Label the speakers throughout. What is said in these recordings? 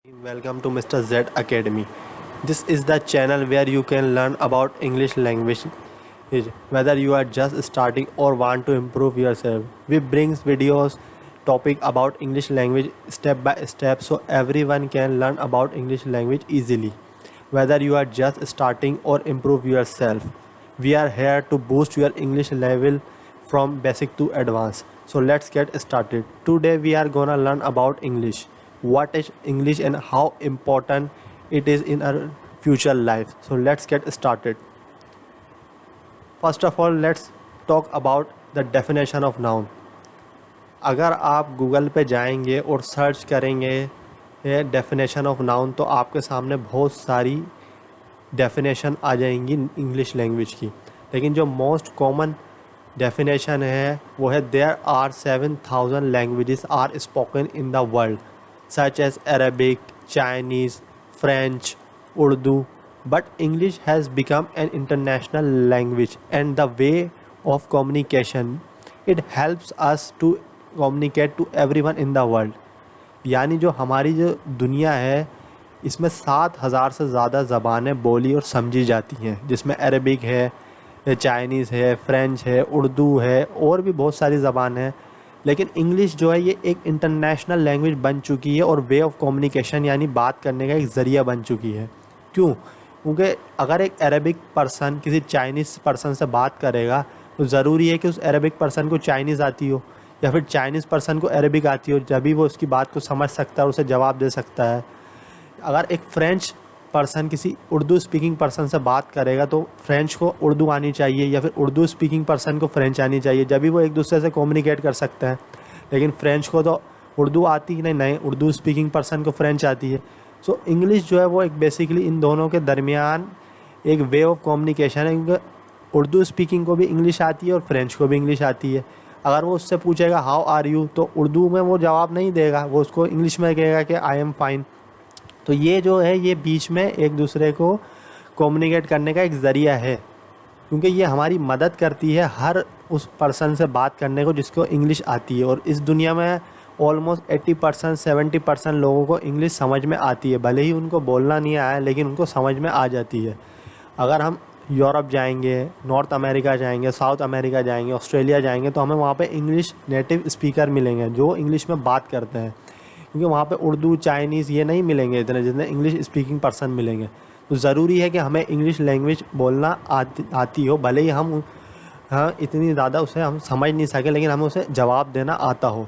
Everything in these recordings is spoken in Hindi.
Speaker 1: Welcome to Mr. Z Academy. This is the channel where you can learn about English language. Whether you are just starting or want to improve yourself, we bring videos topic about English language step by step so everyone can learn about English language easily. Whether you are just starting or improve yourself, we are here to boost your English level from basic to advanced. So let's get started. Today we are gonna learn about English, what is English and how important it is in our future life. So let's get started. First of all, let's talk about the definition of noun. अगर आप गूगल पे जाएंगे और सर्च करेंगे डेफिनेशन ऑफ नाउन तो आपके सामने बहुत सारी डेफिनेशन आ जाएंगी इंग्लिश लैंग्वेज की, लेकिन जो मोस्ट कॉमन डेफिनेशन है वो है there are 7,000 languages are spoken in the world such as Arabic, Chinese, French, Urdu, but English has become an international language and the way of communication. It helps us to communicate to everyone in the world. यानी जो हमारी जो दुनिया है इसमें 7,000 से ज़्यादा ज़बानें बोली और समझी जाती हैं, जिसमें अरबिक है, चाइनीज़ है, फ्रेंच है, उर्दू है और भी बहुत सारी ज़बान हैं। लेकिन इंग्लिश जो है ये एक इंटरनेशनल लैंग्वेज बन चुकी है और वे ऑफ कम्युनिकेशन यानी बात करने का एक ज़रिया बन चुकी है। क्यों? क्योंकि अगर एक अरबिक पर्सन किसी चाइनीज़ पर्सन से बात करेगा तो ज़रूरी है कि उस अरबिक पर्सन को चाइनीज़ आती हो या फिर चाइनीज़ पर्सन को अरबिक आती हो, जब भी वो उसकी बात को समझ सकता है और उसे जवाब दे सकता है। अगर एक फ्रेंच पर्सन किसी उर्दू स्पीकिंग पर्सन से बात करेगा तो फ्रेंच को उर्दू आनी चाहिए या फिर उर्दू स्पीकिंग पर्सन को फ्रेंच आनी चाहिए, जब भी वो एक दूसरे से कम्युनिकेट कर सकते हैं। लेकिन फ्रेंच को तो उर्दू आती ही नहीं, उर्दू स्पीकिंग पर्सन को फ्रेंच आती है। सो इंग्लिश जो है वो एक बेसिकली इन दोनों के दरमियान एक वे ऑफ कम्युनिकेशन है, क्योंकि उर्दू स्पीकिंग को भी इंग्लिश आती है और फ्रेंच को भी इंग्लिश आती है। अगर वो उससे पूछेगा हाउ आर यू तो उर्दू में वो जवाब नहीं देगा, वो उसको इंग्लिश में कहेगा कि आई एम फाइन। तो ये जो है ये बीच में एक दूसरे को कम्युनिकेट करने का एक ज़रिया है, क्योंकि ये हमारी मदद करती है हर उस पर्सन से बात करने को जिसको इंग्लिश आती है। और इस दुनिया में ऑलमोस्ट 80% 70% लोगों को इंग्लिश समझ में आती है, भले ही उनको बोलना नहीं आया लेकिन उनको समझ में आ जाती है। अगर हम यूरोप जाएंगे, नॉर्थ अमेरिका जाएंगे, साउथ अमेरिका जाएंगे, ऑस्ट्रेलिया जाएंगे तो हमें वहाँ पे इंग्लिश नेटिव स्पीकर मिलेंगे जो इंग्लिश में बात करते हैं, क्योंकि वहाँ पे उर्दू चाइनीज़ ये नहीं मिलेंगे इतने जितने इंग्लिश स्पीकिंग पर्सन मिलेंगे। तो ज़रूरी है कि हमें इंग्लिश लैंग्वेज बोलना आती हो, भले ही हम इतनी ज़्यादा उसे हम समझ नहीं सके लेकिन हमें उसे जवाब देना आता हो।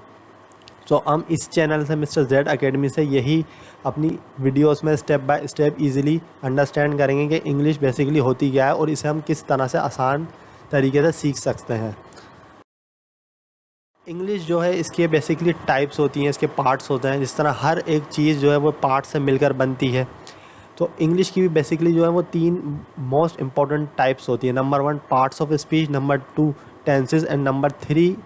Speaker 1: तो हम इस चैनल से मिस्टर जेड अकेडमी से यही अपनी वीडियोस में step by step easily understand करेंगे कि इंग्लिश बेसिकली होती क्या है और इसे हम किस तरह से आसान तरीके से सीख सकते हैं। इंग्लिश जो है इसके बेसिकली टाइप्स होती हैं, इसके पार्ट्स होते हैं। जिस तरह हर एक चीज़ जो है वो पार्ट से मिलकर बनती है, तो इंग्लिश की भी बेसिकली जो है वो 3 मोस्ट इम्पॉर्टेंट टाइप्स होती है। Number 1 parts of speech, number 2 tenses and number 3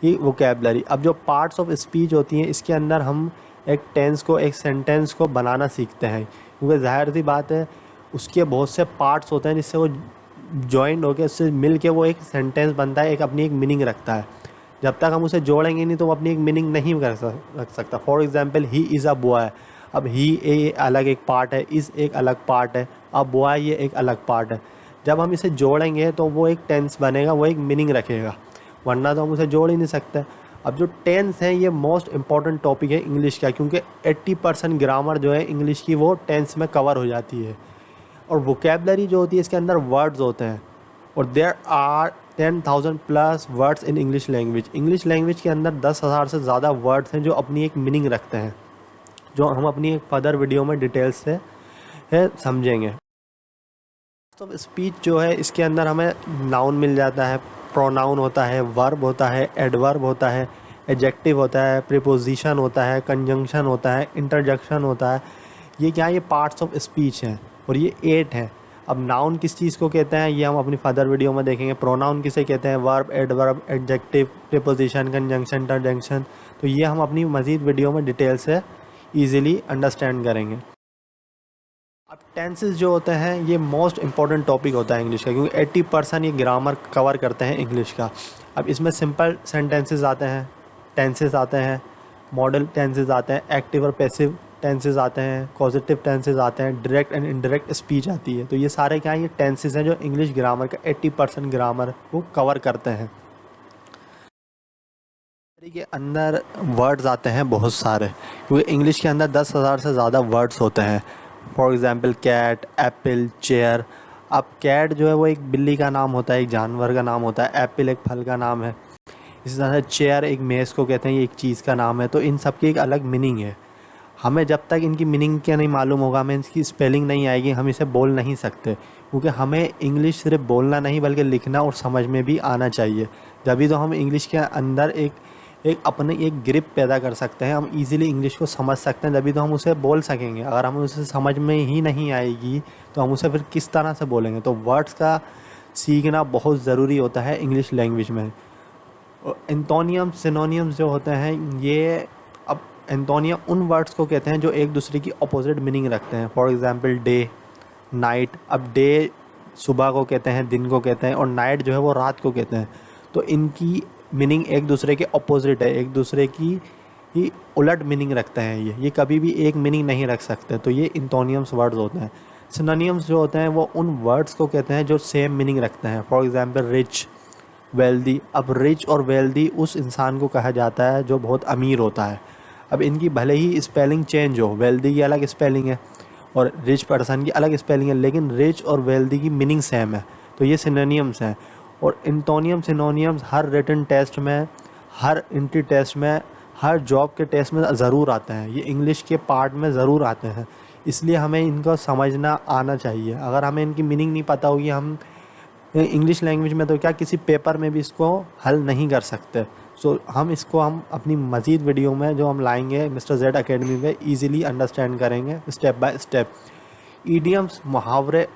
Speaker 1: he vocabulary. अब जो पार्ट्स ऑफ स्पीच होती हैं इसके अंदर हम एक टेंस को, एक सेंटेंस को बनाना सीखते हैं, क्योंकि ज़ाहिर सी बात है उसके बहुत से पार्ट्स होते हैं जिससे वो जॉइंट होकर उससे मिल के वो एक सेंटेंस बनता है, एक अपनी एक मीनिंग रखता है। जब तक हम उसे जोड़ेंगे नहीं तो वो अपनी एक मीनिंग नहीं रख सकता। For example he is a boy, अब ही ए अलग एक पार्ट है, इज़ एक अलग पार्ट है, अब बॉय ये एक अलग पार्ट है। जब हम इसे जोड़ेंगे तो वो एक टेंस बनेगा, वो एक मीनिंग रखेगा, वरना तो हम उसे जोड़ ही नहीं सकते। अब जो टेंस है ये मोस्ट इंपॉर्टेंट टॉपिक है इंग्लिश का, क्योंकि 80% ग्रामर जो है इंग्लिश की वो टेंस में कवर हो जाती है। और वोकेबलरी जो होती है इसके अंदर वर्ड्स होते हैं, और there are 10,000 plus words in English language. English language के अंदर 10,000 से ज़्यादा वर्ड्स हैं जो अपनी एक मीनिंग रखते हैं, जो हम अपनी एक फर्दर वीडियो में डिटेल्स से समझेंगे। तो स्पीच जो है इसके अंदर हमें नाउन मिल जाता है, प्रोनाउन होता है, वर्ब होता है, एडवर्ब होता है, एडजेक्टिव होता है, प्रीपोजिशन होता है, कंजंक्शन होता है, इंटरजेक्शन होता है। ये क्या है? ये पार्ट्स ऑफ स्पीच हैं और ये 8 हैं। अब नाउन किस चीज़ को कहते हैं ये हम अपनी फर्दर वीडियो में देखेंगे। प्रोनाउन किसे कहते हैं? Verb, adverb, adjective, preposition, conjunction, interjection. तो ये हम अपनी मज़ीद वीडियो में डिटेल से ईज़िली अंडरस्टैंड करेंगे। अब टेंसेस जो होते हैं ये मोस्ट इंपॉर्टेंट टॉपिक होता है इंग्लिश का, क्योंकि 80% ये ग्रामर कवर करते हैं इंग्लिश का। अब इसमें सिंपल सेंटेंसेस आते हैं, टेंसेस आते हैं, मॉडल टेंसेस आते हैं, एक्टिव और पैसिव टेंसेस आते हैं, कॉजेटिव टेंसेस आते हैं, डायरेक्ट एंड इनडायरेक्ट स्पीच आती है। तो ये सारे क्या हैं, ये टेंसेस हैं जो इंग्लिश ग्रामर का 80% ग्रामर को कवर करते हैं। के अंदर वर्ड्स आते हैं बहुत सारे, क्योंकि इंग्लिश के अंदर 10,000 से ज़्यादा वर्ड्स होते हैं। For example cat, apple, chair. अब कैट जो है वो एक बिल्ली का नाम होता है, एक जानवर का नाम होता है। एप्पल एक फल का नाम है। इसी तरह से चेयर एक मेज़ को कहते हैं, ये एक चीज़ का नाम है। तो इन सब की एक अलग मीनिंग है। हमें जब तक इनकी मीनिंग क्या नहीं मालूम होगा, हमें इसकी स्पेलिंग नहीं आएगी, हम इसे बोल नहीं सकते। क्योंकि हमें इंग्लिश सिर्फ बोलना नहीं बल्कि लिखना और समझ में भी आना चाहिए। जभी तो हम इंग्लिश के अंदर एक अपने एक ग्रिप पैदा कर सकते हैं, हम इजीली इंग्लिश को समझ सकते हैं, तभी तो हम उसे बोल सकेंगे। अगर हमें उसे समझ में ही नहीं आएगी तो हम उसे फिर किस तरह से बोलेंगे। तो वर्ड्स का सीखना बहुत ज़रूरी होता है इंग्लिश लैंग्वेज में। एंटोनियम, सिनोनियम्स जो होते हैं, ये अब एंटोनियम उन वर्ड्स को कहते हैं जो एक दूसरे की अपोजिट मीनिंग रखते हैं। For example day, night. अब डे सुबह को कहते हैं, दिन को कहते हैं, और नाइट जो है वो रात को कहते हैं। तो इनकी मीनिंग एक दूसरे के अपोजिट है, एक दूसरे की ही उलट मीनिंग रखते हैं। ये कभी भी एक मीनिंग नहीं रख सकते। तो ये इंटोनियम्स वर्ड्स होते हैं। सिनोनियम्स जो होते हैं वो उन वर्ड्स को कहते हैं जो सेम मीनिंग रखते हैं। For example rich, wealthy. अब रिच और वेल्दी उस इंसान को कहा जाता है जो बहुत अमीर होता है। अब इनकी भले ही स्पेलिंग चेंज हो, वेल्दी की अलग स्पेलिंग है और रिच पर्सन की अलग स्पेलिंग है, लेकिन रिच और वेल्दी की मीनिंग सेम है। तो ये सिनोनियम्स हैं। और इंटोनियम, सिनोनियम्स हर रिटन टेस्ट में, हर इंट्री टेस्ट में, हर जॉब के टेस्ट में ज़रूर आते हैं। ये इंग्लिश के पार्ट में ज़रूर आते हैं, इसलिए हमें इनको समझना आना चाहिए। अगर हमें इनकी मीनिंग नहीं पता होगी, हम इंग्लिश लैंग्वेज में तो क्या किसी पेपर में भी इसको हल नहीं कर सकते। सो हम अपनी मज़ीद वीडियो में जो हम लाएंगे मिस्टर जेड अकेडमी में ईज़िली अंडरस्टैंड करेंगे स्टेप बाय स्टेप। ईडियम्स, मुहावरे,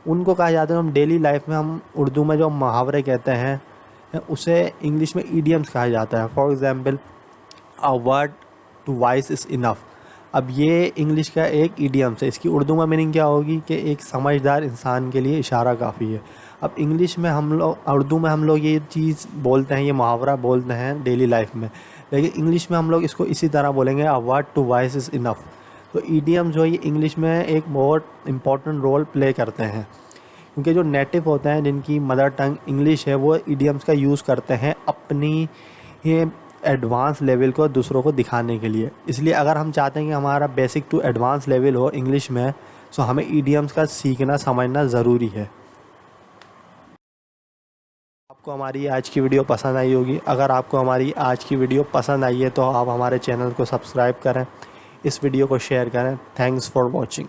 Speaker 1: उनको कहा जाता है, हम डेली लाइफ में हम उर्दू में जो मुहावरे कहते हैं उसे इंग्लिश में ईडियम्स कहा जाता है। For example a word to wise is enough. अब ये इंग्लिश का एक ईडियम्स है। इसकी उर्दू में मीनिंग क्या होगी कि एक समझदार इंसान के लिए इशारा काफ़ी है। अब इंग्लिश में हम लोग, उर्दू में हम लोग ये चीज़ बोलते हैं, ये मुहावरा बोलते हैं डेली लाइफ में, लेकिन इंग्लिश में हम लोग इसको इसी तरह बोलेंगे, a word to wise is enough. तो ईडियम जो है ये इंग्लिश में एक बहुत इम्पॉर्टेंट रोल प्ले करते हैं, क्योंकि जो नेटिव होते हैं जिनकी मदर टंग इंग्लिश है वो ईडियम्स का यूज़ करते हैं अपनी ये एडवांस लेवल को दूसरों को दिखाने के लिए। इसलिए अगर हम चाहते हैं कि हमारा बेसिक टू एडवांस लेवल हो इंग्लिश में, तो हमें ईडियम्स का सीखना समझना ज़रूरी है। आपको हमारी आज की वीडियो पसंद आई होगी। अगर आपको हमारी आज की वीडियो पसंद आई है तो आप हमारे चैनल को सब्सक्राइब करें, इस वीडियो को शेयर करें। Thanks for watching.